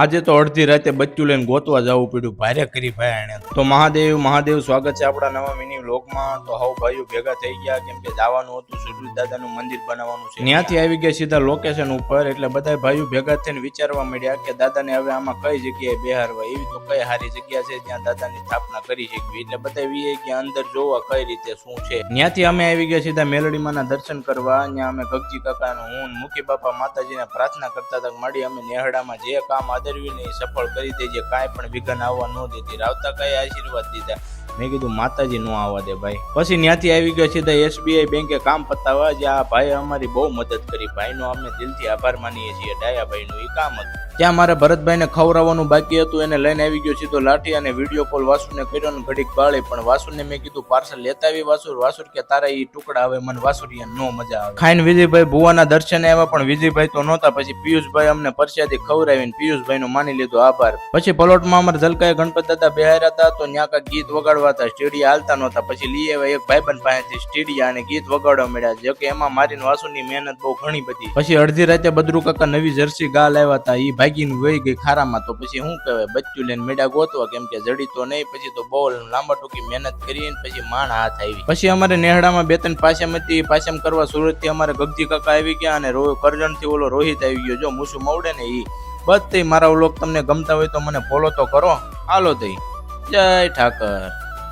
આજે તો અડધી રાતે બચ્ચું લઈને ગોતવા જવું પડ્યું, ભારે કરી ભાઈ એને તો મહાદેવ સ્વાગત છે આપણા નવા મિની વ્લોગમાં। તો હવ ભાઈઓ ભેગા થઈ ગયા કેમ કે જવાનું હતું સુરવીર દાદાનું મંદિર બનાવવાનું છે, ત્યાંથી આવી ગયા સીધા લોકેશન ઉપર। એટલે બધા ભાઈઓ ભેગા થઈને વિચારવા માંડ્યા કે દાદાને હવે આમાં કઈ જગ્યાએ બેહારવા, એવી તો કઈ સારી જગ્યા છે જ્યાં દાદાની સ્થાપના કરી શકવી। એટલે બધા વીએ ગયા અંદર જોવા કઈ રીતે શું છે। ત્યાંથી અમે આવી ગયા સીધા મેલડીમાંના દર્શન કરવા। ત્યાં અમે ગગજી કાકાનું હું મુખી બાપા માતાજીને પ્રાર્થના કરતા હતા મળી અમે નેહડામાં જે કામ સફળ કરી દેજે, કાંઈ પણ વિઘન આવવા ન દેતી, રાવતા કઈ આશીર્વાદ દીધા। મેં કીધું માતાજી નો આવવા દે ભાઈ। પછી ત્યાંથી આવી ગયા સીધા SBI બેંકે કામ પતાવવા, જે આ ભાઈ અમારી બહુ મદદ કરી, ભાઈનો અમે દિલથી આભાર માનીએ છીએ। ડાયા ભાઈનું એ કામ હતું। ત્યાં મારે ભરતભાઈને ખવડાવવાનું બાકી હતું, એને લઈને આવી ગયો સીધો લાઠી અને વિડીયો કોલ વાસુને કર્યો ને ઘડીક બાળી, પણ વાસુને મેં કીધું પાર્સલ લેતા આવી વાસુર કે તારા એ ટુકડા આવે મને વાસુરિયા નો મજા આવે। ખાઈને વિજયભાઈ ભુવાના દર્શને આવ્યા, પણ વિજયભાઈ તો નહોતા। પછી પિયુષભાઈ અમને પરસ્યાથી ખવડાવીને પિયુષભાઈ નો માની લીધો આભાર। પછી પલોટમાં અમારે ઝલકાએ ગણપત દાદા બેહાર્યા હતા, તો ત્યાં કાંઈક ગીત વગાડવા હતા, સ્ટેડિયા હાલતા નહોતા। પછી લઈ આવ્યા એક ભાઈબંધ પાસેથી સ્ટેડિયા અને ગીત વગાડવા મળ્યા, જો કે એમાં મારી વાસુની મહેનત બહુ ઘણી બધી। પછી અડધી રાતે બદરુ કાકા નવી જર્સી ગા લાવ્યા હતા, એ ભાગીને વહી ગઈ ખારામાં। તો પછી શું કહેવાય, બચ્ચું લઈને મેળા ગોતવા, કેમ કે જડી તો નહીં। પછી તો બહુ લાંબા ટૂંકી મહેનત કરીને પછી માણ હાથ આવી। પછી અમારે નેહડામાં બે ત્રણ પાસેમ હતી, પાસેમ કરવા સુરત થી અમારે ગગજી કાકા આવી ગયા અને કરજણ થી ઓલો રોહિત આવી ગયો, જો મૂસું મવડે ને ઈ બધી। મારા વ્લોગ તમને ગમતા હોય તો મને ફોલો તો કરો, હાલો તઈ, જય ઠાકર।